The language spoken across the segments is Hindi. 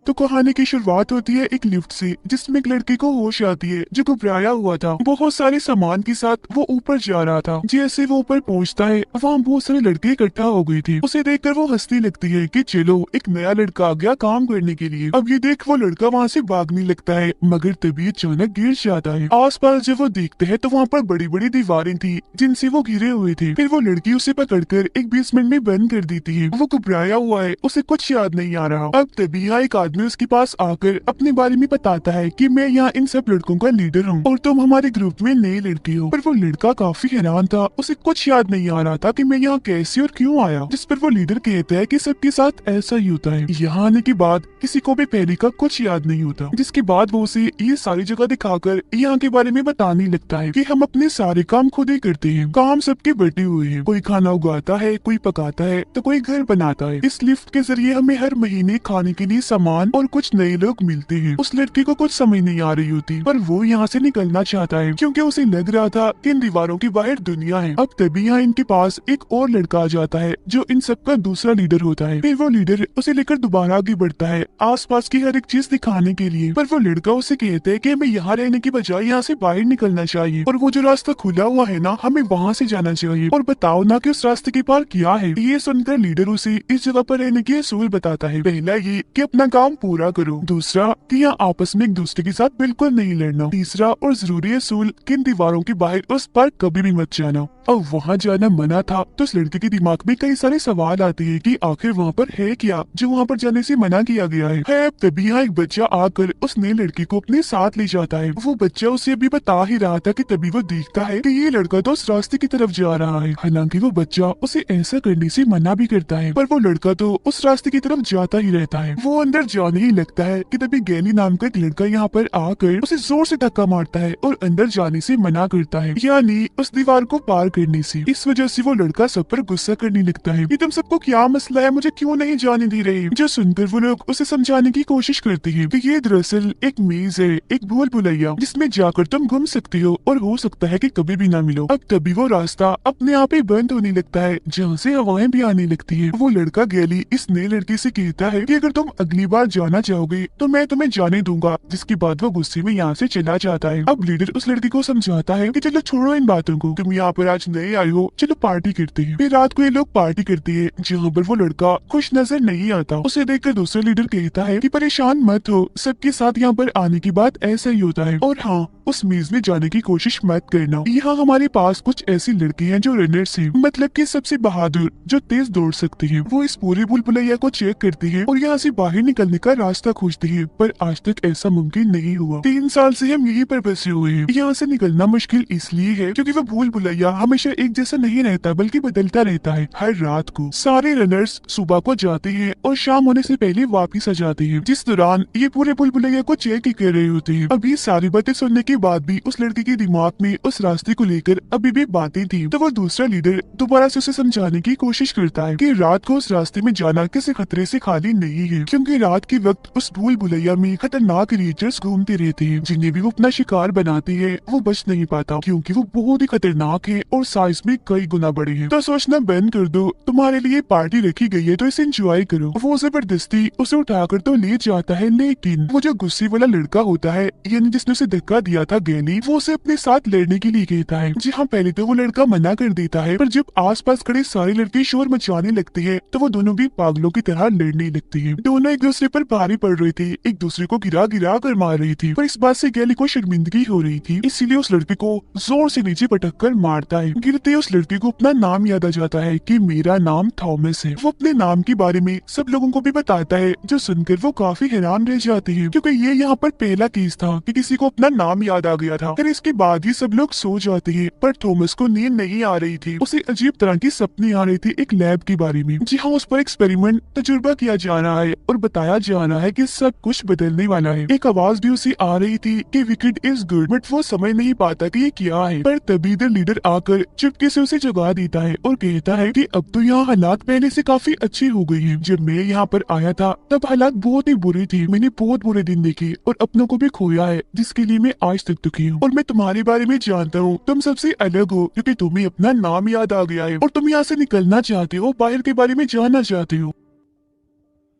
तो कहानी की शुरुआत होती है एक लिफ्ट से, जिसमें एक लड़के को होश आती है जो घबराया हुआ था। बहुत सारे सामान के साथ वो ऊपर जा रहा था। जैसे वो ऊपर पहुंचता है, वहाँ बहुत सारे लड़के इकट्ठा हो गए थे। उसे देखकर वो हंसने लगती है कि चलो एक नया लड़का आ गया काम करने के लिए। अब ये देख वो लड़का वहाँ से भागने लगता है, मगर तभी अचानक गिर जाता है। आसपास जब वो देखते हैं तो वहाँ पर बड़ी बड़ी दीवारें थी जिनसे वो घिरे हुए थे। फिर वो लड़की उसे पकड़कर एक बेसमेंट में बंद कर देती है। वो घबराया हुआ है, उसे कुछ याद नहीं आ रहा। अब तभी यहाँ एक आदमी उसके पास आकर अपने बारे में बताता है कि मैं यहाँ इन सब लड़कों का लीडर हूँ और तुम हमारे ग्रुप में नए लड़के हो। पर वो लड़का काफी हैरान था, उसे कुछ याद नहीं आ रहा था कि मैं यहाँ कैसे और क्यों आया। जिस पर वो लीडर कहता है कि सबके साथ ऐसा ही होता है, यहाँ आने के बाद किसी को भी पहले का कुछ याद नहीं होता। जिसके बाद वो उसे ये सारी जगह दिखाकर यहाँ के बारे में बताने लगता है कि हम अपने सारे काम खुद ही करते हैं। काम सबके बटे हुए हैं, कोई खाना उगाता है, कोई पकाता है तो कोई घर बनाता है। इस लिफ्ट के जरिए हमें हर महीने खाने के लिए सामान और कुछ नए लोग मिलते हैं। उस लड़के को कुछ समझ नहीं आ रही होती, पर वो यहाँ से निकलना चाहता है क्योंकि उसे लग रहा था कि इन दीवारों के बाहर दुनिया है। अब तभी यहाँ इनके पास एक और लड़का आ जाता है जो इन सबका दूसरा लीडर होता है। फिर वो लीडर उसे लेकर दोबारा आगे बढ़ता है आसपास की हर एक चीज दिखाने के लिए। पर वो लड़का उसे कहता है कि हमें यहाँ रहने की बजाय यहाँ से बाहर निकलना चाहिए और वो जो रास्ता खुला हुआ है ना, हमें वहाँ से जाना चाहिए। और बताओ ना कि उस रास्ते के पार क्या है। ये सुनकर लीडर उसे इस जगह पर रहने की असूल बताता है। पहला ये कि अपना काम पूरा करो, दूसरा कि यहाँ आपस में एक दूसरे के साथ बिल्कुल नहीं लड़ना, तीसरा और जरूरी असूल कि इन दीवारों के बाहर उस पर कभी भी मत जाना। अब वहाँ जाना मना था तो उस लड़के के दिमाग में कई सारे सवाल आते हैं कि आखिर वहाँ पर है क्या जो वहाँ पर जाने से मना किया गया है। तभी यहाँ एक बच्चा आकर उस नए लड़के को अपने साथ ले जाता है। वो बच्चा उसे अभी बता ही रहा था कि तभी वो देखता है कि ये लड़का तो उस रास्ते की तरफ जा रहा है। हालांकि वो बच्चा उसे ऐसा करने से मना भी करता है, पर वो लड़का तो उस रास्ते की तरफ जाता ही रहता है। वो अंदर जाने ही लगता है कि तभी गैनी नाम का एक लड़का यहाँ पर आकर उसे जोर से धक्का मारता है और अंदर जाने से मना करता है, यानी उस दीवार को पार करने से। इस वजह से वो लड़का सब पर गुस्सा करने लगता है कि तुम सबको क्या मसला है, मुझे क्यों नहीं जाने दे रहे। जो सुनकर वो लोग उसे समझाने की कोशिश करते हैं कि ये दरअसल एक मेज है, एक भूल भुलैया जिसमें जाकर तुम घूम सकते हो और हो सकता है कि कभी भी ना मिलो। अब तभी वो रास्ता अपने आप ही बंद होने लगता है जहाँ से हवाएं भी आने लगती है। वो लड़का गैली इस नए लड़के से कहता है कि अगर तुम अगली बार जाना चाहोगे तो मैं तुम्हें जाने दूंगा। जिसके बाद वो गुस्से में यहाँ से चला जाता है। अब लीडर उस लड़के को समझाता है कि चलो छोड़ो इन बातों को, तुम यहाँ पर आज नए आए हो, चलो पार्टी करते हैं। फिर रात को ये लोग पार्टी करते हैं जहाँ पर वो लड़का खुश नजर नहीं आता। उसे देखकर दूसरा लीडर कहता है कि परेशान मत हो, सबके साथ यहाँ पर आने की बात ऐसा ही होता है, और हाँ उस मेज में जाने की कोशिश मत करना। यहाँ हमारे पास कुछ ऐसी लड़की हैं जो रनर्स हैं, मतलब कि सबसे बहादुर, जो तेज दौड़ सकती हैं। वो इस पूरे भूल भुलैया को चेक करती हैं और यहाँ से बाहर निकलने का रास्ता खोजती हैं, पर आज तक ऐसा मुमकिन नहीं हुआ। 3 साल से हम यहीं पर फंसे हुए हैं। यहाँ से निकलना मुश्किल इसलिए है क्योंकि वो भूल भुलैया हमेशा एक जैसा नहीं रहता बल्कि बदलता रहता है। हर रात को सारे रनर्स सुबह को जाते हैं और शाम होने से पहले वापिस आ जाते हैं, जिस दौरान ये पूरे भूल भुलैया को चेक ही कर रहे होते हैं। अभी सारी बातें सुनने के बाद भी उस लड़के के दिमाग में उस रास्ते को लेकर अभी भी बातें थी। तो वो दूसरा लीडर दोबारा से उसे समझाने की कोशिश करता है कि रात को उस रास्ते में जाना किसी खतरे से खाली नहीं है, क्योंकि रात के वक्त उस भूल भुलैया में खतरनाक क्रिएचर्स घूमते रहते हैं, जिन्हें भी वो अपना शिकार बनाते हैं वो बच नहीं पाता क्योंकि वो बहुत ही खतरनाक है और साइज में कई गुना बड़े हैं। तो सोचना बंद कर दो, तुम्हारे लिए पार्टी रखी गई है तो इसे एंजॉय करो। वो जबरदस्ती उसे उठाकर तो ले जाता है, लेकिन वो जो गुस्से वाला लड़का होता है, यानी जिसने उसे धक्का दिया था गैली, वो उसे अपने साथ लड़ने के लिए कहता है। जी हाँ, पहले तो वो लड़का मना कर देता है, पर जब आसपास खड़े सारे लड़के शोर मचाने लगते हैं तो वो दोनों भी पागलों की तरह लड़ने लगते हैं। दोनों एक दूसरे पर भारी पड़ रहे थे, एक दूसरे को गिरा गिरा कर मार रही थी, पर इस बात से गैली को शर्मिंदगी हो रही थी, इसीलिए उस लड़के को जोर से नीचे पटक कर मारता है। गिरते उस लड़के को अपना नाम याद आ जाता है कि मेरा नाम थॉमस है। वो अपने नाम के बारे में सब लोगों को भी बताता है, जो सुनकर वो काफी हैरान रह जाते हैं क्योंकि ये यहाँ पर पहला केस था कि किसी को अपना नाम याद आ गया था। फिर इसके बाद ही सब लोग सो जाते हैं, पर थॉमस को नींद नहीं आ रही थी। उसे अजीब तरह की सपने आ रही थी एक लैब के बारे में। जी हाँ, उस पर एक्सपेरिमेंट तजुर्बा किया जा रहा है और बताया जा रहा है कि सब कुछ बदलने वाला है। एक आवाज भी उसे आ रही थी कि विकेट इज गुड, बट वो समझ नहीं पाता कि ये क्या है। पर तभी इधर लीडर आकर चुपके से उसे जगा देता है और कहता है कि अब तो यहाँ हालात पहले से काफी अच्छी हो गई है। जब मैं यहाँ पर आया था तब हालात बहुत ही बुरे थे, मैंने बहुत बुरे दिन देखे और अपनों को भी खोया है, जिसके लिए मैं आज तक दुखी हूँ। और मैं तुम्हारे बारे में जानता हूँ, तुम सबसे अलग हो क्योंकि तुम्हें अपना नाम याद आ गया है और तुम यहाँ से निकलना चाहते हो, बाहर के बारे में जानना चाहते हो।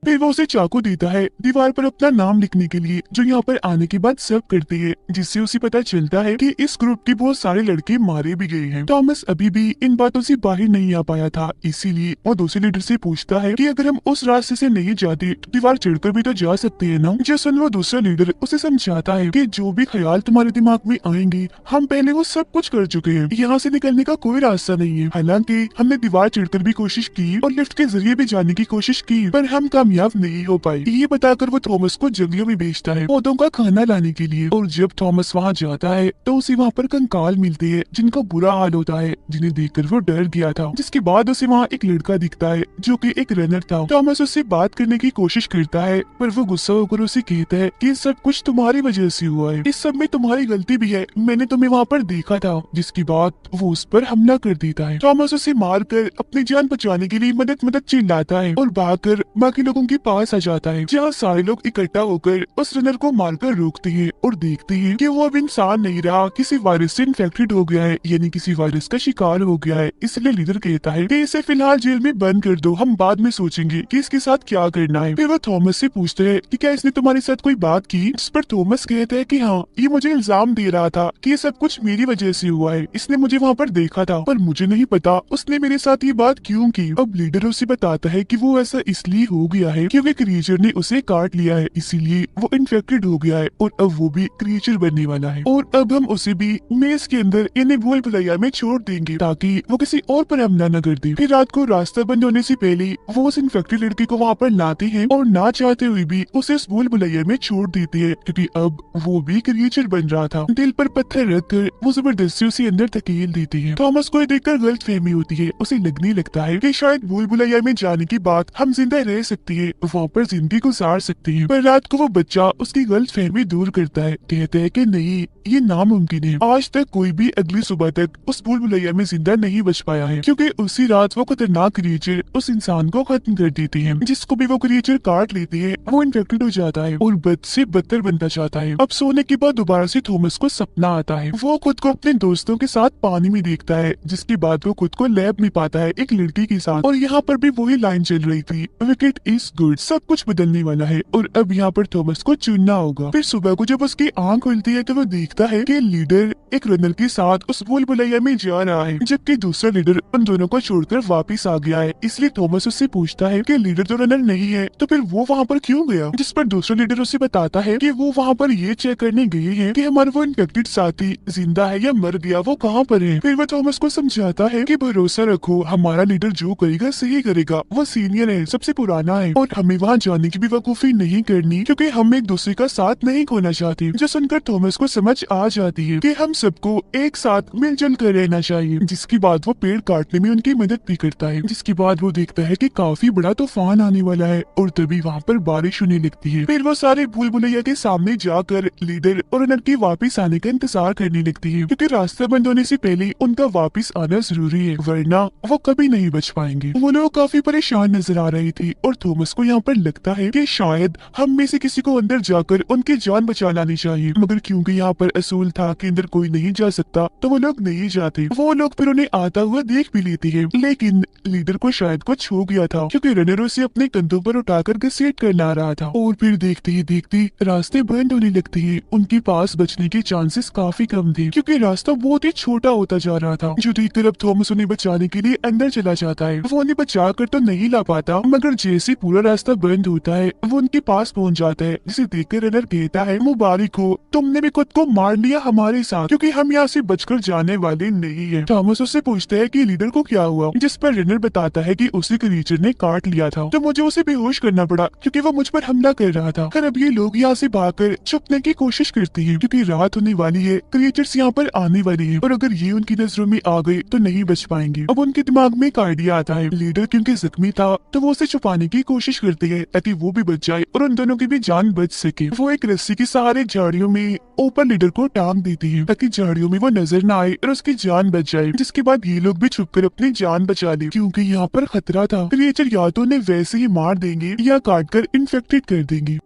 फिर वो उसे चाकू देता है दीवार पर अपना नाम लिखने के लिए, जो यहाँ पर आने के बाद सब करती है, जिससे उसे पता चलता है कि इस ग्रुप के बहुत सारे लड़के मारे भी गए हैं। थॉमस अभी भी इन बातों से बाहर नहीं आ पाया था, इसीलिए वो दूसरे लीडर से पूछता है कि अगर हम उस रास्ते से नहीं जाते तो दीवार चढ़कर भी तो जा सकते हैं ना। जैसे वो दूसरा लीडर उसे समझाता है कि जो भी ख्याल तुम्हारे दिमाग में आएंगे हम पहले वो सब कुछ कर चुके हैं, यहाँ से निकलने का कोई रास्ता नहीं है। हालांकि हमने दीवार चढ़कर भी कोशिश की और लिफ्ट के जरिए भी जाने की कोशिश की, पर हम कामयाब नहीं हो पाए। ये बताकर वो थॉमस को जंगलों में भेजता है पौधों का खाना लाने के लिए। और जब थॉमस वहाँ जाता है तो उसे वहाँ पर कंकाल मिलते हैं जिनका बुरा हाल होता है, जिन्हें देखकर वो डर गया था। जिसके बाद उसे वहाँ एक लड़का दिखता है जो कि एक रनर था। थॉमस उससे बात करने की कोशिश करता है, पर वो गुस्सा होकर उसे कहता है कि सब कुछ तुम्हारी वजह से हुआ है, इस सब में तुम्हारी गलती भी है, मैंने तुम्हें वहाँ पर देखा था। जिसके बाद वो उस पर हमला कर देता है। थॉमस उसे मारकर अपनी जान बचाने के लिए मदद मदद चिल्लाता है और भागकर बाकी लोगों के पास आ जाता है, जहाँ सारे लोग इकट्ठा होकर उस रनर को मारकर रोकते हैं और देखते हैं कि वो अब इंसान नहीं रहा, किसी वायरस से इन्फेक्टेड हो गया है, यानी किसी वायरस का शिकार हो गया है। इसलिए लीडर कहता है कि इसे फिलहाल जेल में बंद कर दो, हम बाद में सोचेंगे कि इसके साथ क्या करना है। फिर वो थॉमस से पूछते हैं कि क्या इसने तुम्हारे साथ कोई बात की, जिस पर थॉमस कहता है कि हाँ, ये मुझे इल्जाम दे रहा था कि ये सब कुछ मेरी वजह से हुआ है, इसने मुझे वहाँ पर देखा था, पर मुझे नहीं पता उसने मेरे साथ ये बात क्यों की। अब लीडर उसे बताता है कि वो ऐसा इसलिए हो गया है क्योंकि क्रिएचर ने उसे काट लिया है, इसीलिए वो इन्फेक्टेड हो गया है और अब वो भी क्रिएचर बनने वाला है। और अब हम उसे भी मेज के अंदर यानी भूल भुलैया में छोड़ देंगे ताकि वो किसी और पर हमला न कर दे। फिर रात को रास्ता बंद होने से पहले वो उस इन्फेक्टेड लड़के को वहाँ पर लाते हैं और ना चाहते हुए भी उसे उस भूल भुलैया में छोड़ देते हैं, क्योंकि अब वो भी क्रिएचर बन रहा था। दिल पर पत्थर रखकर वो जबरदस्ती उसे अंदर धकेल देते हैं। थॉमस को देखकर गलत फहमी होती है, उसे लगने लगता है कि शायद भूल भुलैया में जाने के बाद हम जिंदा रह सकते हैं, वहाँ पर जिंदगी गुजार सकते हैं। पर रात को वो बच्चा उसकी गलत फहमी दूर करता है, कहता है कि नहीं, ये नामुमकिन है। आज तक कोई भी अगली सुबह तक उस भूल भुलैया में जिंदा नहीं बच पाया है, क्योंकि उसी रात वो खतरनाक क्रिएचर उस इंसान को खत्म कर देते हैं। जिसको भी वो क्रिएचर काट लेते हैं वो इन्फेक्टेड हो जाता है और बद से बदतर बनता जाता है। अब सोने के बाद दोबारा से थॉमस को सपना आता है, वो खुद को अपने दोस्तों के साथ पानी में देखता है, जिसके बाद वो खुद को लैब में पाता है एक लड़की के साथ। और यहाँ पर भी वही लाइन चल रही थी, विकेट इज गुड, सब कुछ बदलने वाला है और अब यहाँ पर थॉमस को चुनना होगा। फिर सुबह को जब उसकी आंख खुलती है तो वो देखता है कि लीडर एक रनर के साथ उस भूल भुलैया में जा रहा है, जबकि दूसरा लीडर उन दोनों को छोड़कर वापस आ गया है। इसलिए थॉमस उससे पूछता है कि लीडर तो रनर नहीं है तो फिर वो वहाँ पर क्यों गया, जिस पर दूसरा लीडर उसे बताता है कि वो वहाँ पर ये चेक करने गए हैं कि हमारा वो इन्फेक्टेड साथी जिंदा है या मर गया, वो कहाँ पर है। फिर वो थॉमस को समझाता है कि भरोसा रखो, हमारा लीडर जो करेगा सही करेगा, वो सीनियर है, सबसे पुराना है और हमें वहाँ जाने की भी वकूफी नहीं करनी, क्योंकि हम एक दूसरे का साथ नहीं खोना चाहते। जो सुनकर थॉमस को समझ आ जाती है कि हम सबको एक साथ मिलजुल कर रहना चाहिए। जिसके बाद वो पेड़ काटने में उनकी मदद भी करता है। जिसके बाद वो देखता है कि काफी बड़ा तूफान आने वाला है और तभी वहाँ पर बारिश होने लगती है। फिर वो सारे भूल भुलैया के सामने जाकर लीडर और रनर के वापस आने का इंतजार करने लगती है, क्योंकि रास्ता बंद होने से पहले उनका वापस आना जरूरी है, वरना वो कभी नहीं बच पाएंगे। वो लोग काफी परेशान नजर आ रही थी और थॉमस को यहाँ पर लगता है कि शायद हम में से किसी को अंदर जाकर उनकी जान बचा लानी चाहिए, मगर क्योंकि यहाँ पर असूल था कि अंदर कोई नहीं जा सकता तो वो लोग नहीं जाते। वो लोग फिर उन्हें आता हुआ देख भी लेते हैं, लेकिन लीडर को शायद कुछ हो गया था, क्योंकि रनर उसे अपने कंधों पर उठाकर घसीट कर ला रहा था। और फिर देखते ही देखते रास्ते बंद होने लगते हैं। उनके पास बचने के चांसेस काफी कम थे, क्योंकि रास्ता बहुत ही छोटा होता जा रहा था। जो देखकर अब थॉमस उन्हें बचाने के लिए अंदर चला जाता है। वो उन्हें बचा कर तो नहीं ला पाता, मगर जैसे पूरा रास्ता बंद होता है वो उनके पास पहुंच जाता है, जिसे देखकर रनर कहता है, मुबारक हो, तुमने भी खुद को मार लिया हमारे साथ, क्योंकि हम यहाँ से बचकर जाने वाले नहीं है। थॉमस उससे पूछता है कि लीडर को क्या हुआ, जिस पर रनर बताता है कि उसी क्रीचर ने काट लिया था, तो मुझे उसे बेहोश करना पड़ा क्योंकि वो मुझ पर हमला कर रहा था। फिर अब ये लोग यहाँ से भागकर छुपने की कोशिश करते हैं, क्योंकि रात होने वाली है, क्रिएचर्स यहाँ पर आने वाले हैं और अगर ये उनकी नजरों में आ गए तो नहीं बच पाएंगे। अब उनके दिमाग में एक आइडिया आता है। लीडर क्योंकि जख्मी था तो वो उसे छुपाने की कोशिश करते हैं ताकि वो भी बच जाए और उन दोनों की भी जान बच सके। वो एक रस्सी के सहारे झाड़ियों में ऊपर लीडर को टांग देती है ताकि झाड़ियों में वो नजर न आए और उसकी जान बच जाए। जिसके बाद ये लोग भी छुपकर अपनी जान बचा ले, क्योंकि यहाँ पर खतरा था। क्रिएचर या तो उन्हें वैसे ही मार देंगे या काट कर इन्फेक्टेड कर देंगे।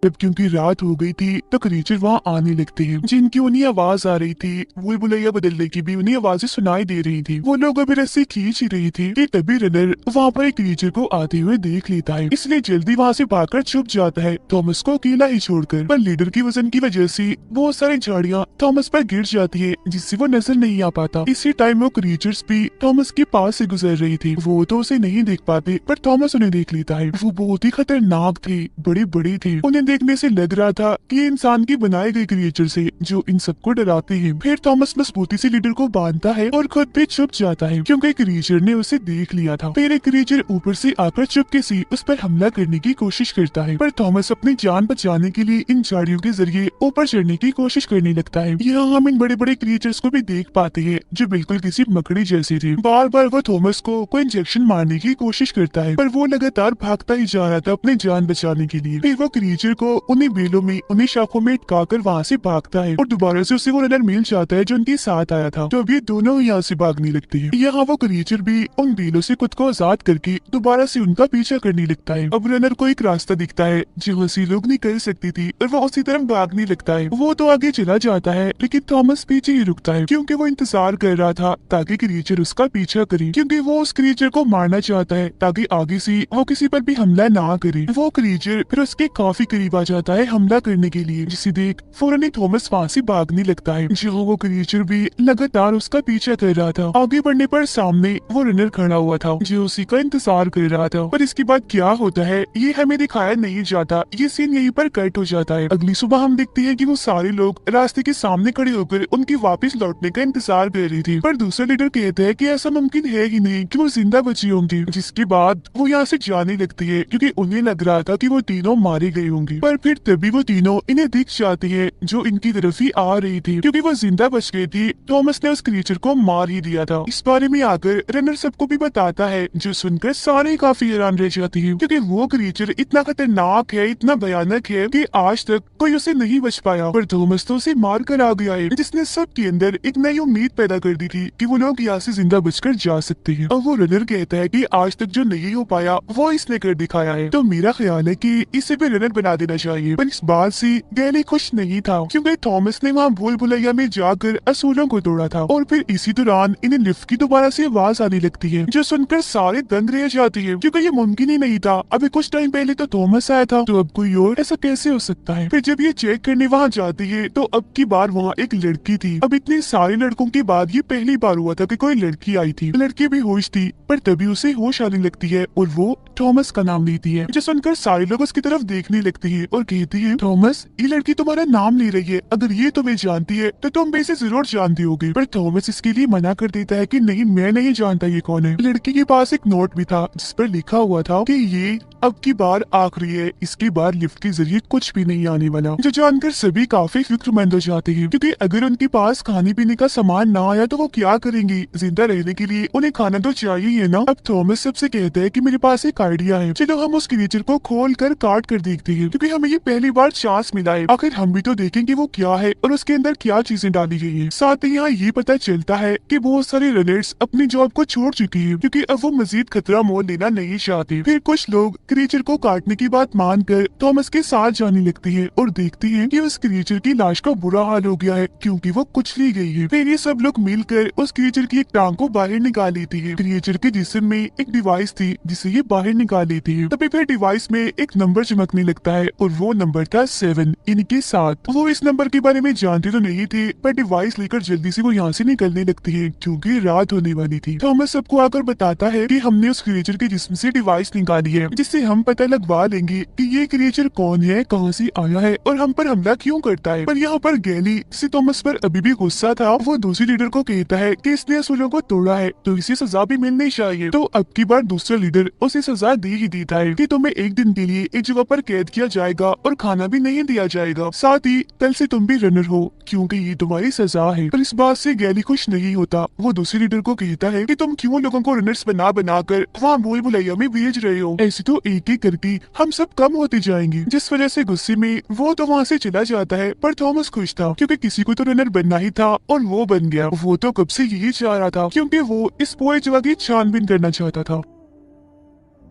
जब क्योंकि रात हो गई थी तो क्रीचर वहाँ आने लगते हैं, जिनकी उन्हें आवाज आ रही थी भूल भुलैया बदलने की भी उन्हें आवाजें सुनाई दे रही थी। वो लोग अभी रस्सी खींच ही रही थी कि तभी रनर वहाँ पर एक क्रीचर को आते हुए देख लेता है, इसलिए जल्दी वहाँ से भागकर छुप जाता है थॉमस को अकेला ही छोड़कर। पर लीडर की वजन की वजह से बहुत सारी झाड़ियाँ थॉमस पर गिर जाती है, जिससे वो नजर नहीं आ पाता। इसी टाइम वो क्रीचर्स भी थॉमस के पास से गुजर रही थी। वो तो उसे नहीं देख पाते पर थॉमस उन्हें देख लेता है। वो बहुत ही खतरनाक थे, बड़ी बड़ी थे। उन्हें देखने से लग रहा था कि ये इंसान की बनाए गए क्रिएचर से जो इन सबको डराते हैं। फिर थॉमस मजबूती से लीडर को बांधता है और खुद भी छुप जाता है क्योंकि क्रिएचर ने उसे देख लिया था। फिर एक क्रिएचर ऊपर से आकर चुपके से उस पर हमला करने की कोशिश करता है, पर थॉमस अपनी जान बचाने के लिए इन झाड़ियों के जरिए ऊपर चढ़ने की कोशिश करने लगता है। यहाँ हम इन बड़े बड़े क्रिएचर्स को भी देख पाते हैं जो बिल्कुल किसी मकड़ी जैसे थे। बार बार वो थॉमस को कोई इंजेक्शन मारने की कोशिश करता है, पर वो लगातार भागता ही जा रहा था अपनी जान बचाने के लिए। फिर वो क्रिएचर को उन्हीं बेलों में उन्हीं शाखों में अटकाकर वहाँ से भागता है और दोबारा से उसे वो रनर मिल जाता है जो उनके साथ आया था। तो अब ये दोनों यहाँ से भागने लगते हैं। यहाँ वो क्रिएचर भी उन बेलों से खुद को आजाद करके दोबारा से उनका पीछा करने लगता है। अब रनर को एक रास्ता दिखता है जो से लोग निकल सकती थी और वो उसी तरफ भागने लगता है। वो तो आगे चला जाता है लेकिन थॉमस पीछे ही रुकता है क्योंकि वो इंतजार कर रहा था ताकि क्रिएचर उसका पीछा करे, क्योंकि वो उस क्रिएचर को मारना चाहता है ताकि आगे से वो किसी पर भी हमला ना करे। वो क्रिएचर फिर उसके काफी करीब आ जाता है हमला करने के लिए, जिसे देख फौरन ही थॉमस वहाँ से भागने लगता है। जहाँ वो क्रिएचर भी लगातार उसका पीछा कर रहा था। आगे बढ़ने पर सामने वो रनर खड़ा हुआ था जो उसी का इंतजार कर रहा था। पर इसके बाद क्या होता है ये हमें दिखाया नहीं जाता, ये सीन यहीं पर कट हो जाता है। अगली सुबह हम देखते हैं कि वो सारे लोग रास्ते के सामने खड़े होकर उनकी वापस लौटने का इंतजार कर रही थी, पर दूसरा लीडर कहता है कि ऐसा मुमकिन है ही नहीं कि वो जिंदा बची होंगी। जिसके बाद वो यहाँ से जाने लगती है क्योंकि उन्हें लग रहा था कि वो तीनों मारी गई होंगी। पर फिर तभी वो तीनों इन्हें दिख जाती है जो इनकी तरफ ही आ रही थी। क्योंकि वो जिंदा बच गई थी थॉमस ने उस क्रिएचर को मार ही दिया था। इस बारे में आकर रनर सबको भी बताता है जो सुनकर सारे काफी हैरान रह जाती है क्योंकि वो क्रिएचर इतना खतरनाक है, इतना भयानक है कि आज तक कोई उसे नहीं बच पाया। पर थॉमस तो उसे मार कर आ गया है, जिसने सबके अंदर एक नई उम्मीद पैदा कर दी थी कि वो लोग यहाँ से जिंदा बचकर जा सकते हैं। और वो रनर कहता है कि आज तक जो नहीं हो पाया वो इसने कर दिखाया है। तो मेरा ख्याल है कि इसे भी रनर बना देना चाहिए। पर इस बात से गैली खुश नहीं था क्योंकि थॉमस ने वहाँ भूल भुलैया में जाकर असूलों को तोड़ा था। और फिर इसी दौरान इन्हें लिफ्ट की दोबारा से आवाज आने लगती है जो सुनकर सारे दंग रह जाते हैं क्योंकि ये मुमकिन ही नहीं था। अभी कुछ टाइम पहले तो थॉमस आया था, तो अब कोई और, ऐसा कैसे हो सकता है। फिर जब ये चेक करने वहाँ जाती है तो अब की बार वहाँ एक लड़की थी। अब इतने सारे लड़कों के बाद ये पहली बार हुआ था कि कोई लड़की आई थी। लड़की भी होश थी पर तभी उसे होश आने लगती है और वो थॉमस का नाम लेती है, जो सुनकर सारे लोग उसकी तरफ देखने लगते हैं और कहती है थॉमस ये लड़की तुम्हारा नाम ले रही है, अगर ये तुम्हें जानती है तो तुम भी इसे जरूर जानती होगी। पर थॉमस इसके लिए मना कर देता है कि नहीं, मैं नहीं जानता ये कौन है। लड़की के पास एक नोट भी था जिस पर लिखा हुआ था कि ये अब की बार आखिरी है, इसके बाद लिफ्ट के जरिए कुछ भी नहीं आने वाला। जो जानकर सभी काफी फिक्रमंद हो जाते हैं क्योंकि अगर उनके पास खाने पीने का सामान ना आया तो वो क्या करेंगी। जिंदा रहने के लिए उन्हें खाना तो चाहिए है ना। अब थॉमस सबसे कहता है कि मेरे पास एक आइडिया है, चलो हम उस क्रिएचर को खोल कर काट कर देखते हैं क्योंकि हमें ये पहली बार चांस मिला है। आखिर हम भी तो देखेंगे वो क्या है और उसके अंदर क्या चीजें डाली गई है। साथ ही यहाँ ये पता चलता है कि बहुत सारे रनर्स अपनी जॉब को छोड़ चुकी है क्योंकि अब वो मजीद खतरा मोल लेना नहीं चाहते। फिर कुछ लोग क्रिएचर को काटने की बात मानकर थॉमस के साथ जाने लगती है और देखती है कि उस क्रिएचर की लाश का बुरा हाल हो गया है क्योंकि वो कुचली गई है। फिर ये सब लोग मिलकर उस क्रिएचर की एक टांग को बाहर निकाल लेती है। क्रिएचर के जिस्म में एक डिवाइस थी जिसे ये बाहर निकाल लेती है। तभी फिर डिवाइस में एक नंबर चमकने लगता है और वो नंबर था 7 इनके साथ। वो इस नंबर के बारे में जानते तो नहीं थे पर डिवाइस लेकर जल्दी से वो यहाँ से निकलने लगती है क्योंकि रात होने वाली थी। थॉमस सबको आकर बताता है कि हमने उस क्रिएचर के जिस्म से डिवाइस निकाली है जिससे हम पता लगवा लेंगे कि ये क्रिएचर कौन है, कहाँ से आया है और हम पर हमला क्यों करता है। पर यहाँ पर गैली जिसे थॉमस पर अभी भी गुस्सा था, वो दूसरी लीडर को कहता है कि इसने असूलों को तोड़ा है तो इसे सजा भी मिलनी चाहिए। तो अब की बार दूसरा लीडर उसे सजा दे ही देता है कि तुम्हें एक दिन के लिए एक जगह पर कैद किया जाएगा और खाना भी नहीं दिया जाएगा, साथ ही कल से तुम भी रनर हो क्योंकि ये तुम्हारी सजा है। पर इस बात से गैली खुश नहीं होता। वो दूसरी लीडर को कहता है कि तुम क्यों लोगों को रनर्स बना बनाकर वहाँ भूल भुलैया में भेज रहे हो, ऐसे तो एक एक करके हम सब कम होते जाएंगे। जिस वजह से गुस्से में वो तो वहाँ से चला जाता है। पर थॉमस खुश था क्योंकि किसी को तो रनर बनना ही था और वो बन गया। वो तो कब से यही चाह रहा था क्योंकि वो इस पूरी जगह की छानबीन करना चाहता था।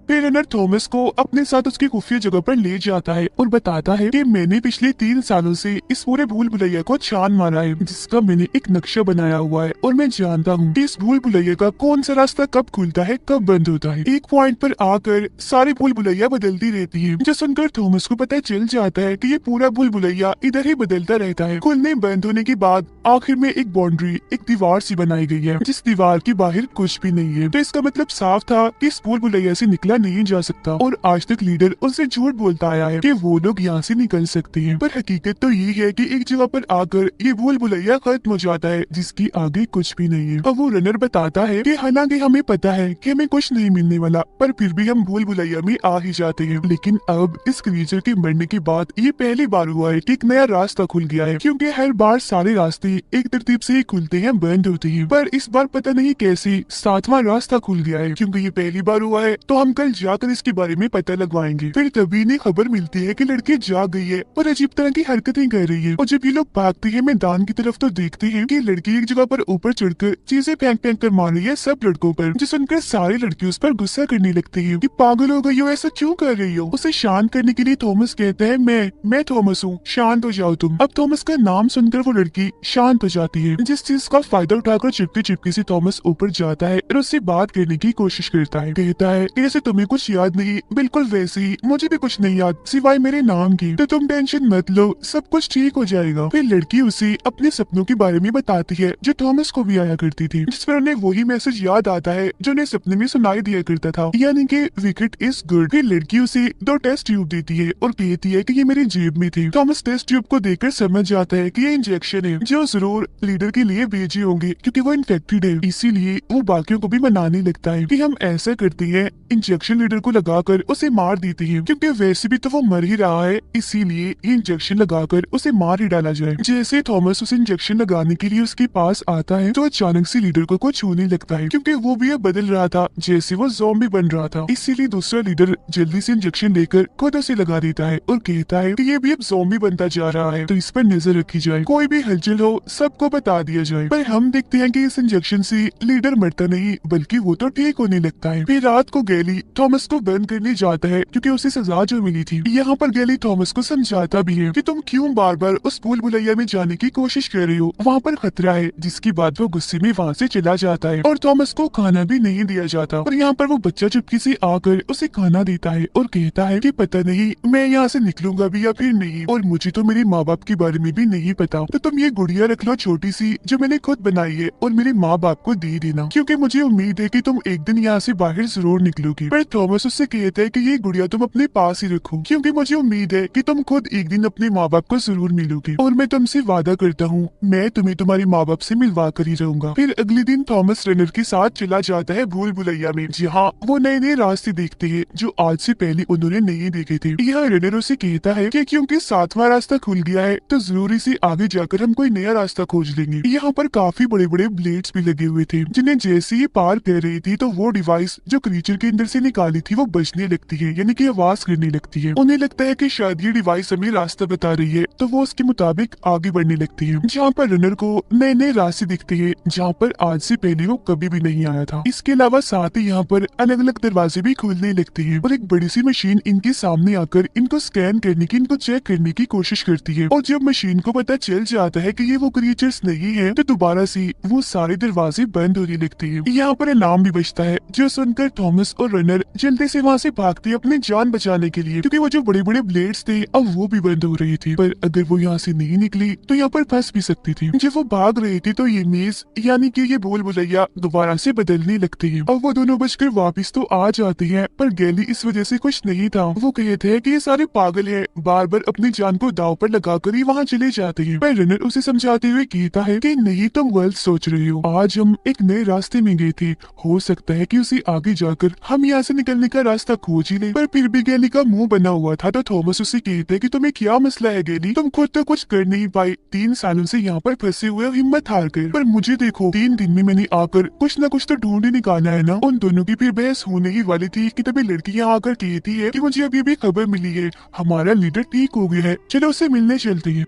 फिर रनर थॉमस को अपने साथ उसकी खुफिया जगह पर ले जाता है और बताता है कि मैंने पिछले 3 सालों से इस पूरे भूल भुलैया को छान मारा है, जिसका मैंने एक नक्शा बनाया हुआ है और मैं जानता हूँ कि इस भूल भुलैया का कौन सा रास्ता कब खुलता है कब बंद होता है। एक पॉइंट पर आकर सारी भूल भुलैया बदलती रहती है, जो सुनकर थॉमस को पता चल जाता है कि ये पूरा भूल भुलैया इधर ही बदलता रहता है। खुलने बंद होने के बाद आखिर में एक बाउंड्री, एक दीवार सी बनाई गई है, जिस दीवार के बाहर कुछ भी नहीं है। तो इसका मतलब साफ था कि इस भूल भुलैया से निकला नहीं जा सकता और आज तक लीडर उससे झूठ बोलता आया है कि वो लोग यहाँ से निकल सकते हैं। पर हकीकत तो ये है कि एक जगह पर आकर ये भूल भुलैया खत्म हो जाता है, जिसकी आगे कुछ भी नहीं है। अब वो रनर बताता है कि हालांकि हमें पता है कि हमें कुछ नहीं मिलने वाला, पर फिर भी हम भूल भुलैया में आ ही जाते हैं। लेकिन अब इस क्रिएचर के मरने के बाद ये पहली बार हुआ है कि एक नया रास्ता खुल गया है, क्योंकि हर बार सारे रास्ते एक तरतीब से ही खुलते हैं, बंद होते हैं। पर इस बार पता नहीं कैसे 7वां रास्ता खुल गया है। क्योंकि ये पहली बार हुआ है तो हम कल जाकर इसके बारे में पता लगवाएंगे। फिर तभी इन्हें खबर मिलती है कि लड़की जाग गई है और अजीब तरह की हरकतें कर रही है। और जब ये लोग भागते हैं मैदान की तरफ तो देखते हैं कि लड़की एक जगह पर ऊपर चढ़कर चीजें फेंक फेंक कर मार रही है सब लड़कों पर, जो सुनकर सारी लड़की उस पर गुस्सा करने लगती है कि पागल हो गई हो, ऐसा क्यों कर रही हो। उसे शांत करने के लिए थॉमस कहता है मैं थॉमस हूँ, शांत हो जाओ तुम। अब थॉमस का नाम सुनकर वो लड़की शांत हो जाती है, जिस चीज का फायदा उठाकर चिपके चिपके से थॉमस ऊपर जाता है और उससे बात करने की कोशिश करता है। कहता है कि जैसे तुम्हें कुछ याद नहीं, बिल्कुल वैसे ही मुझे भी कुछ नहीं याद सिवाय मेरे नाम की, तो तुम टेंशन मत लो, सब कुछ ठीक हो जाएगा। फिर लड़की उसे अपने सपनों के बारे में बताती है जो थॉमस को भी आया करती थी, जिस पर उन्हें वही मैसेज याद आता है जो उन्हें सपने में सुनाई दिया करता था, यानी कि विकेट इज गुड। फिर लड़की उसे 2 टेस्ट ट्यूब देती है और कहती है कि ये मेरी जेब में थी। थॉमस टेस्ट ट्यूब को देखकर समझ जाता है कि ये इंजेक्शन है जो जरूर लीडर के लिए भेजे होंगे, क्योंकि वो इन्फेक्टेड है। इसीलिए वो बाकियों को भी मनाने लगता है कि हम ऐसा करते हैं, इंजेक्शन लीडर को लगाकर उसे मार देते हैं, क्योंकि वैसे भी तो वो मर ही रहा है, इसीलिए ये इंजेक्शन लगाकर उसे मार ही डाला जाए। जैसे थॉमस उसे इंजेक्शन लगाने के लिए उसके पास आता है तो अचानक से लीडर को कुछ होने लगता है, क्योंकि वो भी अब बदल रहा था जैसे वो ज़ॉम्बी बन रहा था। इसीलिए दूसरा लीडर जल्दी से इंजेक्शन लेकर खुद उसे लगा देता है और कहता है कि ये भी अब ज़ॉम्बी बनता जा रहा है, तो इस पर नजर रखी जाए, कोई भी हलचल हो सबको बता दिया जाए। पर हम देखते हैं कि इस इंजेक्शन से लीडर मरता नहीं, बल्कि वो तो ठीक होने लगता है। फिर रात को गैली थॉमस को बंद करने जाता है, क्योंकि उसे सजा जो मिली थी। यहाँ पर गैली थॉमस को समझाता भी है कि तुम क्यों बार बार उस भूल भुलैया में जाने की कोशिश कर रही हो, वहाँ पर खतरा है। जिसके बाद वो गुस्से में वहाँ से चला जाता है और थॉमस को खाना भी नहीं दिया जाता। और यहाँ पर वो बच्चा चुपके से आकर उसे खाना देता है और कहता है कि पता नहीं मैं यहाँ से निकलूंगा भी या फिर नहीं, और मुझे तो मेरे माँ बाप के बारे में भी नहीं पता, तो तुम ये गुड़िया रख लो छोटी सी जो मैंने खुद बनाई है और मेरे माँ बाप को दे देना, क्योंकि मुझे उम्मीद है कि तुम एक दिन यहाँ से बाहर जरूर निकलोगी। पर थॉमस उससे कहता है कि ये गुड़िया तुम अपने पास ही रखो, क्योंकि मुझे उम्मीद है कि तुम खुद एक दिन अपने माँ बाप को जरूर मिलोगे, और मैं तुमसे वादा करता हूँ मैं तुम्हें तुम्हारे माँ बाप से मिलवा कर ही रहूंगा। फिर अगले दिन थॉमस रनर के साथ चला जाता है भूल भुलैया में, जहाँ वो नए नए रास्ते देखते हैं जो आज से पहले उन्होंने नहीं देखे थे। यह रनर उसे कहता है कि क्योंकि 7वां रास्ता खुल गया है तो जरूरी से आगे जाकर हम कोई नया रास्ता खोज लेंगे। यहाँ पर काफी बड़े बड़े ब्लेड्स भी लगे हुए थे, जिन्हें जैसे ही पार कर रही थी तो वो डिवाइस जो क्रीचर के अंदर से निकाली थी वो बजने लगती है, यानी कि आवाज करने लगती है। उन्हें लगता है कि शायद ये डिवाइस हमें रास्ता बता रही है, तो वो उसके मुताबिक आगे बढ़ने लगती है। जहाँ पर रनर को नए नए रास्ते दिखते हैं जहाँ पर आज से पहले वो कभी भी नहीं आया था। इसके अलावा साथ ही यहाँ पर अलग अलग दरवाजे भी खुलने लगते हैं और एक बड़ी सी मशीन इनके सामने आकर इनको स्कैन करने की, इनको चेक करने की कोशिश करती है। और जब मशीन को पता चल जाता है कि ये वो क्रिएचर्स नहीं है, तो दोबारा से वो सारे दरवाजे बंद होने लगते हैं। यहाँ पर अलार्म भी बजता है, जो सुनकर थॉमस और रनर जल्दी से वहाँ से भागते हैं अपनी जान बचाने के लिए, क्योंकि वो जो बड़े बड़े ब्लेड्स थे अब वो भी बंद हो रही थी। पर अगर वो यहाँ से नहीं निकली तो यहाँ पर फंस भी सकती थी। जब वो भाग रही थी तो ये मेज यानी कि ये भूल भुलैया दोबारा से बदलने लगती है। अब वो दोनों बचकर वापस तो आ जाते हैं, पर गैली इस वजह से खुश नहीं था। वो कहते हैं कि ये सारे पागल हैं, बार बार अपनी जान को दांव पर लगाकर ही वहाँ चले जाते हैं। पर रनर उसे समझाते हुए कहता है कि नहीं, तुम गलत सोच रही हो, आज हम एक नए रास्ते में गए थे, हो सकता है कि उसे आगे जाकर हम यहाँ से निकलने का रास्ता खोज ही ले। पर फिर भी गैली का मुंह बना हुआ था, तो थॉमस उसे कहते हैं कि तुम्हें क्या मसला है गैली, तुम खुद तो कुछ कर नहीं पाई, 3 सालों से यहाँ पर फंसे हुए हो हिम्मत हार कर, पर मुझे देखो 3 दिन में मैंने आकर कुछ न कुछ तो ढूंढ ही निकाला है ना। उन दोनों की फिर बहस होने ही वाली थी कि तभी लड़की यहाँ आकर कहती है कि मुझे अभी भी खबर मिली है, हमारा लीडर ठीक हो गया है, चलो उसे मिलने चलते हैं।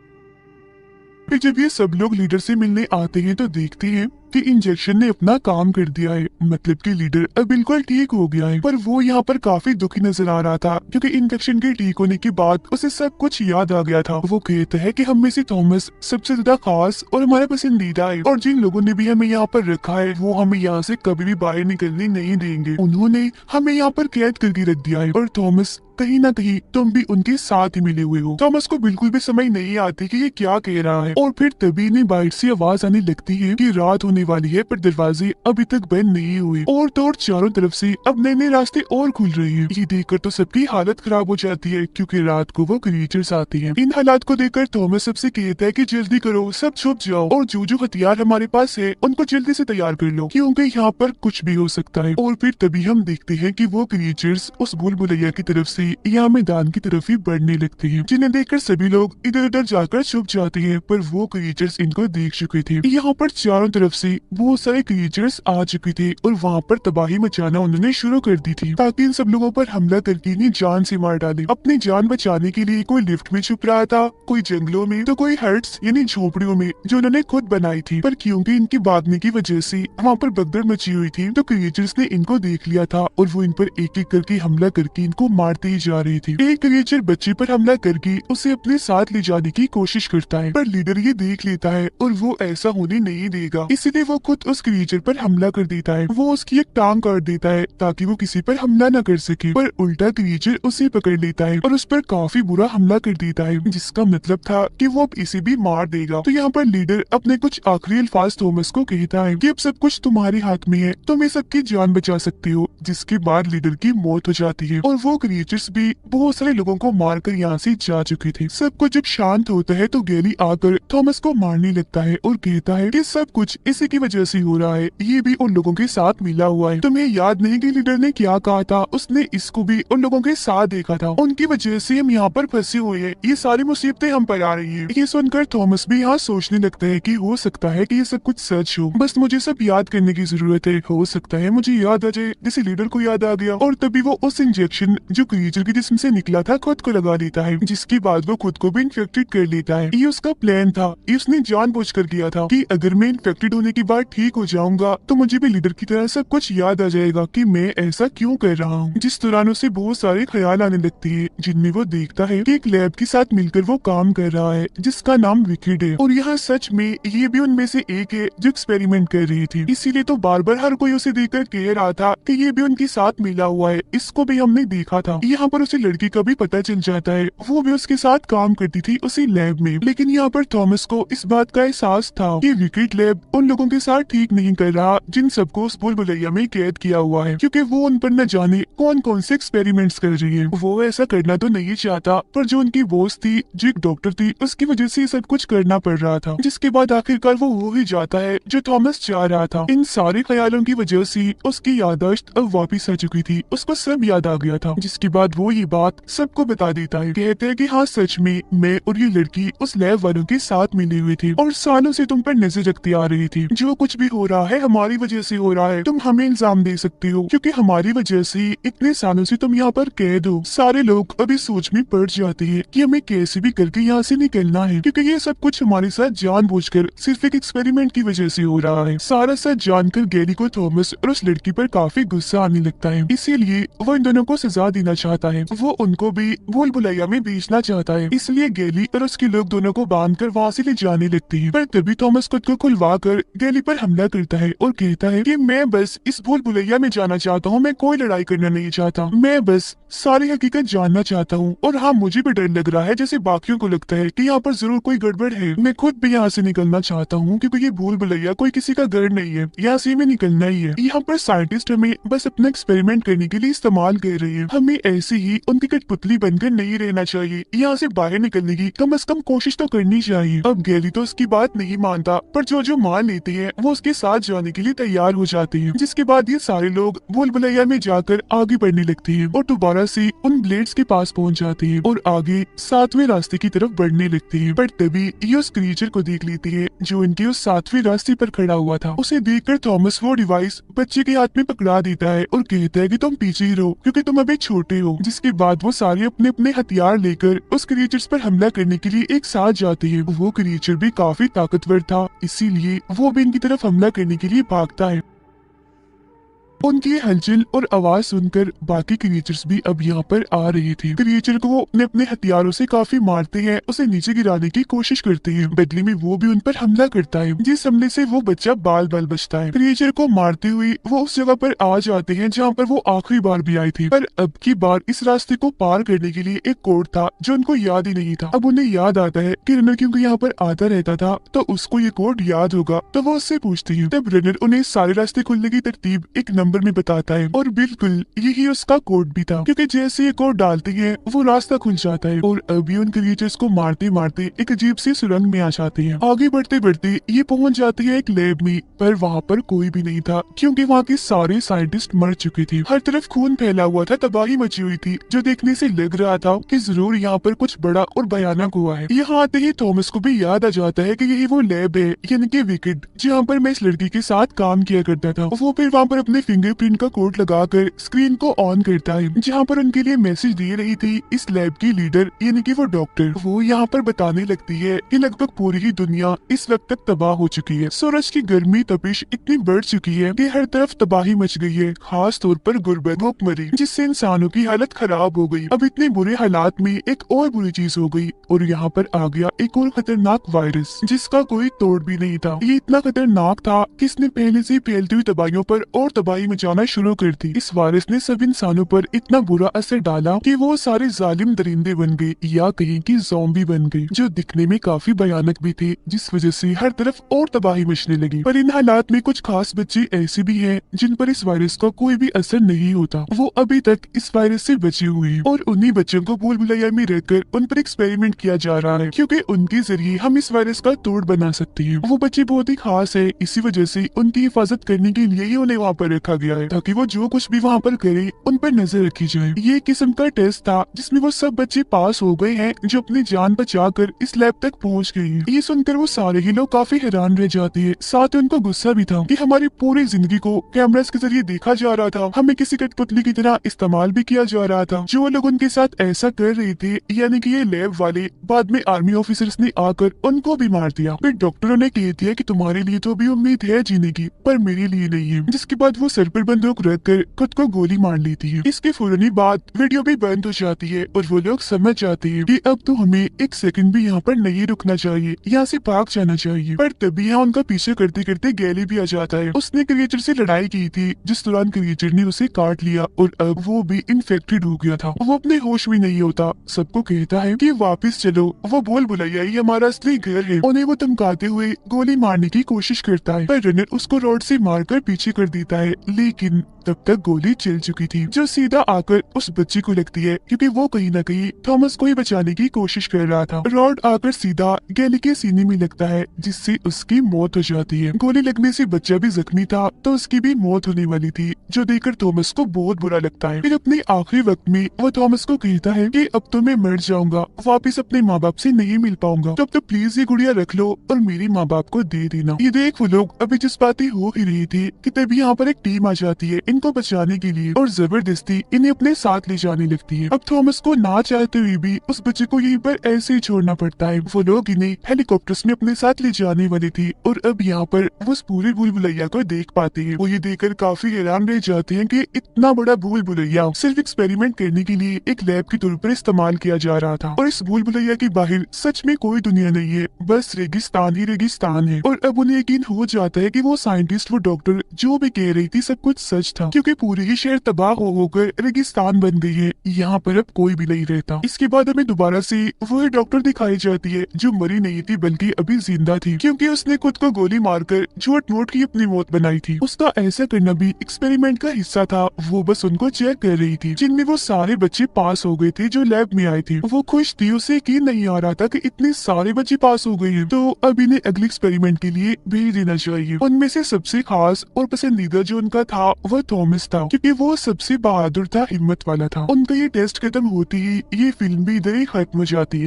फिर जब ये सब लोग लीडर से मिलने आते हैं तो देखते हैं कि इंजेक्शन ने अपना काम कर दिया है, मतलब कि लीडर अब बिल्कुल ठीक हो गया है। पर वो यहाँ पर काफी दुखी नजर आ रहा था क्योंकि इंफेक्शन के ठीक होने के बाद उसे सब कुछ याद आ गया था। वो कहता है कि हम में से थॉमस सबसे ज्यादा खास और हमारा पसंदीदा है, और जिन लोगों ने भी हमें यहाँ पर रखा है वो हमें यहाँ से कभी भी बाहर निकलने नहीं देंगे। उन्होंने हमें यहाँ पर कैद करके रख दिया है, और थॉमस कहीं ना कहीं तुम भी उनके साथ ही मिले हुए हो। थॉमस को बिल्कुल भी समझ नहीं आती कि ये क्या कह रहा है, और फिर तभी इन्हें बाहर से आवाज आने लगती है कि रात होने वाली है पर दरवाजे अभी तक बंद नहीं हुए, और तो और चारों तरफ से अब नए नए रास्ते और खुल रहे हैं। ये देखकर तो सबकी हालत खराब हो जाती है क्योंकि रात को वो क्रीचर्स आती हैं। इन हालात को देखकर थॉमस सबसे कहता है कि जल्दी करो, सब छुप जाओ, और जो जो हथियार हमारे पास है उनको जल्दी से तैयार कर लो क्योंकि यहाँ पर कुछ भी हो सकता है। और फिर तभी हम देखते हैं कि वो क्रीचर्स उस भूल भुलैया की तरफ से यहाँ मैदान की तरफ ही बढ़ने लगते हैं, जिन्हें देखकर सभी लोग इधर उधर जाकर छुप जाते हैं। पर वो क्रीचर्स इनको देख चुके थे। यहाँ पर चारों तरफ से बहुत सारे क्रीचर्स आ चुके थे और वहाँ पर तबाही मचाना उन्होंने शुरू कर दी थी ताकि इन सब लोगों पर हमला करके इन्हें जान से मार डाले। अपनी जान बचाने के लिए कोई लिफ्ट में छुप रहा था, कोई जंगलों में, तो कोई हट्स यानी झोपड़ियों में जो उन्होंने खुद बनाई थी। पर क्योंकि इनके भागने की वजह से वहाँ पर भगदड़ मची हुई थी तो क्रीचर्स ने इनको देख लिया था और वो इन पर एक एक करके हमला करके इनको मारते ही जा रही थी। एक क्रीचर बच्चे पर हमला करके उसे अपने साथ ले जाने की कोशिश करता है, पर लीडर ये देख लेता है और वो ऐसा होने नहीं देगा, इसलिए वो खुद उस क्रीचर पर हमला कर देता है। वो उसकी एक टांग काट देता है ताकि वो किसी पर हमला न कर सके, पर उल्टा क्रीचर उसे पकड़ लेता है और उस पर काफी बुरा हमला कर देता है, जिसका मतलब था कि वो अब इसे भी मार देगा। तो यहाँ पर लीडर अपने कुछ आखिरी अल्फाज थॉमस को कहता है कि अब सब कुछ तुम्हारे हाथ में है, तुम ये सबकी जान बचा सकते हो। जिसके बाद लीडर की मौत हो जाती है और वो क्रीचर्स भी बहुत सारे लोगों को मारकर यहाँ से जा चुके थे। सब कुछ जब शांत होता है तो गैली आकर थॉमस को मारने लगता है और कहता है कि सब कुछ इसी की वजह से हो रहा है, ये भी उन लोगों के साथ मिला हुआ है। तुम्हें याद नहीं कि लीडर ने क्या कहा था? उसने इसको भी उन लोगों के साथ देखा था, उनकी वजह से हम यहाँ पर फंसे हुए हैं, ये सारी मुसीबतें हम पर आ रही है। ये सुनकर थॉमस भी यहाँ सोचने लगता है कि हो सकता है कि ये सब कुछ सच हो, बस मुझे सब याद करने की जरूरत है। हो सकता है मुझे याद आ जाए जैसे लीडर को याद आ गया। और तभी वो उस इंजेक्शन जो क्रीचर के जिस्म से निकला था खुद को लगा लेता है, जिसके बाद वो खुद को भी इन्फेक्टेड कर लेता है। ये उसका प्लान था, ये उसने जानबूझकर किया था कि अगर मैं इन्फेक्टेड होने के बाद ठीक हो जाऊंगा तो मुझे भी लीडर की तरह सब कुछ याद आ जाएगा कि मैं ऐसा क्यों कर रहा हूँ। जिस दौरान उसे बहुत सारे ख्याल आने लगते हैं जिनमें वो देखता है कि एक लैब के साथ मिलकर वो काम कर रहा है जिसका नाम विकेड है, और यहाँ सच में ये भी उनमें से एक है जो एक्सपेरिमेंट कर रही थी। इसीलिए तो बार बार हर कोई उसे देखकर कह रहा था कि ये भी उनके साथ मिला हुआ है, इसको भी हमने देखा था। यहाँ पर उसे लड़की का भी पता चल जाता है, वो भी उसके साथ काम करती थी उसी लैब में। लेकिन यहाँ पर थॉमस को इस बात का एहसास था कि विकेड लैब उन लोगों के साथ ठीक नहीं कर रहा जिन सबको उस भूल भुलैया में कैद किया हुआ है, क्योंकि वो उन पर न जाने कौन कौन से एक्सपेरिमेंट्स कर रही है। वो ऐसा करना तो नहीं चाहता, पर जो उनकी बॉस थी जो एक डॉक्टर थी उसकी वजह से सब कुछ करना पड़ रहा था, जिसके बाद आखिरकार वो ही जाता है जो थॉमस चाह रहा था। इन सारे ख्यालों की वजह से उसकी याददाश्त अब वापिस आ चुकी थी, उसको सब याद आ गया था। जिसके बाद वो ये बात सबको बता देता है, कहते हैं कि हाँ सच में मैं और ये लड़की उस लैब वालों के साथ मिले हुए थे और सालों से तुम पर नजर रखती आ रही थी। जो कुछ भी हो रहा है हमारी वजह से हो रहा है, तुम हमें इल्जाम दे सकते हो क्योंकि हमारी वजह से इतने सालों से तुम यहाँ पर कैद हो। सारे लोग अभी सोच में पड़ जाते हैं कि हमें कैसे भी करके यहाँ से निकलना है, क्योंकि ये सब कुछ हमारे साथ जानबूझकर सिर्फ एक एक्सपेरिमेंट की वजह से हो रहा है। सारा सच जानकर गैरी को थॉमस और उस लड़की पर काफी गुस्सा आने लगता है, इसीलिए वो इन दोनों को सजा देना चाहता है। वो उनको भी भूल भुलैया में भेजना चाहता है, इसलिए गैली और उसके लोग दोनों को बांधकर वहाँ से ले जाने लगते हैं। पर तभी थॉमस खुद को खुलवा कर गैली पर हमला करता है और कहता है कि मैं बस इस भूल भुलैया में जाना चाहता हूँ, मैं कोई लड़ाई करना नहीं चाहता, मैं बस सारी हकीकत जानना चाहता हूँ। और हाँ मुझे भी डर लग रहा है जैसे बाकियों को लगता है कि यहाँ पर जरूर कोई गड़बड़ है। मैं खुद भी यहाँ से निकलना चाहता हूँ क्योंकि ये भूल भुलैया कोई किसी का घर नहीं है, यहाँ से हमें निकलना ही है। यहाँ पर साइंटिस्ट हमें बस अपना एक्सपेरिमेंट करने के लिए इस्तेमाल कर रहे हैं, हमें ऐसे ही उनकी कठपुतली बनकर नहीं रहना चाहिए, यहाँ से बाहर निकलने की कम से कम कोशिश तो करनी चाहिए। अब गैली तो उसकी बात नहीं मानता, पर जो जो मान लेते हैं वो उसके साथ जाने के लिए तैयार हो जाते हैं। जिसके बाद ये सारे लोग भूल भुलैया में जाकर आगे बढ़ने लगते हैं और दोबारा से उन ब्लेड्स के पास पहुंच जाते हैं और आगे 7वें रास्ते की तरफ बढ़ने लगते हैं। पर तभी ये उस क्रीचर को देख लेते हैं जो इनके उस 7वें रास्ते पर खड़ा हुआ था। उसे देखकर थॉमस वो डिवाइस बच्चे के हाथ में पकड़ा देता है और कहता है कि तुम पीछे ही रहो क्योंकि तुम अभी छोटे हो। जिसके बाद वो सारे अपने अपने हथियार लेकर उस क्रीचर्स पर हमला करने के लिए एक साथ जाते हैं। वो क्रीचर भी काफी ताकतवर था, इसीलिए वो भी इनकी तरफ हमला करने के लिए भागता है। उनकी ये हलचल और आवाज सुनकर बाकी क्रिएचर्स भी अब यहाँ पर आ रहे थे। क्रिएचर को वो अपने हथियारों से काफी मारते हैं, उसे नीचे गिराने की कोशिश करते हैं। बदले में वो भी उन पर हमला करता है, जिस हमले से वो बच्चा बाल बाल बचता है। क्रिएचर को मारते हुए वो उस जगह पर आ जाते हैं जहाँ पर वो आखिरी बार भी आए थे, पर अब की बार इस रास्ते को पार करने के लिए एक कोड था जो उनको याद ही नहीं था। अब उन्हें याद आता है कि रनर क्योंकि यहाँ पर आता रहता था तो उसको ये कोड याद होगा, तो वो उससे पूछती है। तब रनर उन्हें सारे रास्ते खुलने की तरतीब एक नंबर में बताता है और बिल्कुल यही उसका कोड भी था, क्योंकि जैसे ये कोड डालते हैं वो रास्ता खुल जाता है और अभी उन क्रिएचर्स को मारते मारते एक अजीब सी सुरंग में आ जाते हैं। आगे बढ़ते बढ़ते ये पहुंच जाते हैं एक लैब में, पर वहाँ पर कोई भी नहीं था क्योंकि वहाँ के सारे साइंटिस्ट मर चुके थे। हर तरफ खून फैला हुआ था, तबाही मची हुई थी, जो देखने से लग रहा था कि जरूर यहाँ पर कुछ बड़ा और भयानक हुआ है। यहाँ आते ही थॉमस को भी याद आ जाता है कि यही वो लैब है, यानी कि विकेट, जहाँ पर मैं इस लड़की के साथ काम किया करता था। वो फिर वहाँ पर अपने फिंगरप्रिंट का कोड लगाकर स्क्रीन को ऑन करता है, जहाँ पर उनके लिए मैसेज दे रही थी इस लैब की लीडर, यानी कि वो डॉक्टर। वो यहाँ पर बताने लगती है कि लगभग पूरी ही दुनिया इस वक्त तक तबाह हो चुकी है। सूरज की गर्मी तपिश इतनी बढ़ चुकी है कि हर तरफ तबाही मच गई है, खास तौर पर गुर्बत, भूखमरी, जिससे इंसानों की हालत खराब हो गई। अब इतने बुरे हालात में एक और बुरी चीज हो गई, और यहाँ पर आ गया एक और खतरनाक वायरस जिसका कोई तोड़ भी नहीं था। ये इतना खतरनाक था कि इसने पहले से फैलती हुई तबाहियों पर और तबाही मचाना शुरू कर दी। इस वायरस ने सब इंसानों पर इतना बुरा असर डाला कि वो सारे जालिम दरिंदे बन गए, या कहीं की ज़ॉम्बी बन गए, जो दिखने में काफी भयानक भी थे, जिस वजह से हर तरफ और तबाही मचने लगी। पर इन हालात में कुछ खास बच्चे ऐसे भी हैं जिन पर इस वायरस का कोई भी असर नहीं होता। वो अभी तक इस वायरस से बचे हुए हैं और उन्हीं बच्चों को भूल भुलैया में रहकर उन पर एक्सपेरिमेंट किया जा रहा है, क्योंकि उनके जरिए हम इस वायरस का तोड़ बना सकते हैं। वो बच्चे बहुत ही खास है, इसी वजह से उनकी हिफाजत करने के लिए ही उन्हें वहाँ पर रखा गया है, ताकि वो जो कुछ भी वहाँ पर करे उन पर नजर रखी जाए। ये किस्म का टेस्ट था जिसमें वो सब बच्चे पास हो गए हैं जो अपनी जान बचाकर इस लैब तक पहुँच गए हैं। ये सुनकर वो सारे ही लोग काफी हैरान रह जाते हैं। साथ ही उनको गुस्सा भी था कि हमारी पूरी जिंदगी को कैमरास के जरिए देखा जा रहा था, हमें किसी कठपुतली की तरह इस्तेमाल भी किया जा रहा था। जो लोग उनके साथ ऐसा कर रहे थे, यानी कि ये लैब वाले, बाद में आर्मी ऑफिसर्स ने आकर उनको भी मार दिया। फिर डॉक्टरों ने कह दिया कि तुम्हारे लिए तो अभी उम्मीद है जीने की, पर मेरे लिए नहीं है। जिसके बाद वो सर पर बंदूक रखकर खुद को गोली मार लेती है। इसके फौरन बाद वीडियो भी बंद हो जाती है और वो लोग समझ जाते हैं कि अब तो हमें एक सेकंड भी यहाँ पर नहीं रुकना चाहिए, यहाँ से भाग जाना चाहिए। पर तभी यहाँ उनका पीछे करते करते गैली भी आ जाता है। उसने क्रिएचर से लड़ाई की थी, जिस दौरान क्रिएचर ने उसे काट लिया और अब वो भी इन्फेक्टेड हो गया था। वो अपने होश में नहीं होता, सबको कहता है कि वापस चलो, वो भूल भुलैया ही हमारा असली घर है। उन्हें वो धमकाते हुए गोली मारने की कोशिश करता है, पर रनर उसको रॉड से मारकर पीछे कर देता है, लेकिन तब तक गोली चल चुकी थी, जो सीधा आकर उस बच्ची को लगती है, क्योंकि वो कहीं न कहीं थॉमस को ही बचाने की कोशिश कर रहा था। रॉड आकर सीधा गैली के सीने में लगता है, जिससे उसकी मौत हो जाती है। गोली लगने से बच्चा भी जख्मी था, तो उसकी भी मौत होने वाली थी, जो देखकर थॉमस को बहुत बुरा लगता है। फिर अपने आखिरी वक्त में वो थॉमस को कहता है कि अब तो मैं मर जाऊंगा, वापिस अपने माँ बाप से नहीं मिल पाऊंगा, तो प्लीज ये गुड़िया रख लो और मेरे माँ बाप को दे देना। ये देख वो लोग अभी जज्बाती हो ही रही थी कि तभी यहाँ पर एक टीम आ जाती है इनको बचाने के लिए, और जबरदस्ती इन्हें अपने साथ ले जाने लगती है। अब थॉमस को ना चाहते हुए भी उस बच्चे को यहीं पर ऐसे ही छोड़ना पड़ता है। वो लोग इन्हें हेलीकॉप्टर्स में अपने साथ ले जाने वाले थे, और अब यहाँ पर वो उस पूरे भूल भुलैया को देख पाते हैं। वो ये देखकर काफी हैरान रह जाते हैं कि इतना बड़ा भूल भुलैया सिर्फ एक्सपेरिमेंट करने के लिए एक लैब के तौर पर इस्तेमाल किया जा रहा था, और इस भूल भुलैया के बाहर सच में कोई दुनिया नहीं है, बस रेगिस्तान ही रेगिस्तान है। और अब उन्हें यकीन हो जाता है कि वो साइंटिस्ट, वो डॉक्टर जो भी कह रही थी सब कुछ सच था, क्योंकि पूरी ही शहर तबाह हो होकर रेगिस्तान बन गई है। यहाँ पर अब कोई भी नहीं रहता। इसके बाद हमें दोबारा से वही डॉक्टर दिखाई जाती है जो मरी नहीं थी बल्कि अभी जिंदा थी, क्योंकि उसने खुद को गोली मारकर झूठ मूठ की अपनी मौत बनाई थी। उसका ऐसा करना भी एक्सपेरिमेंट का हिस्सा था। वो बस उनको चेक कर रही थी, जिनमें वो सारे बच्चे पास हो गए थे जो लैब में आए थे। वो खुश थी, उसे यकीन नहीं आ रहा था कि इतने सारे बच्चे पास हो गए हैं, तो अब इन्हें अगले एक्सपेरिमेंट के लिए भेज देना चाहिए। उनमें से सबसे खास और पसंदीदा जो उनका था वह थॉमस था, क्योंकि वो सबसे बहादुर था, हिम्मत वाला था। उनका ये टेस्ट खत्म होती ही ये फिल्म भी इधर ही खत्म हो जाती है।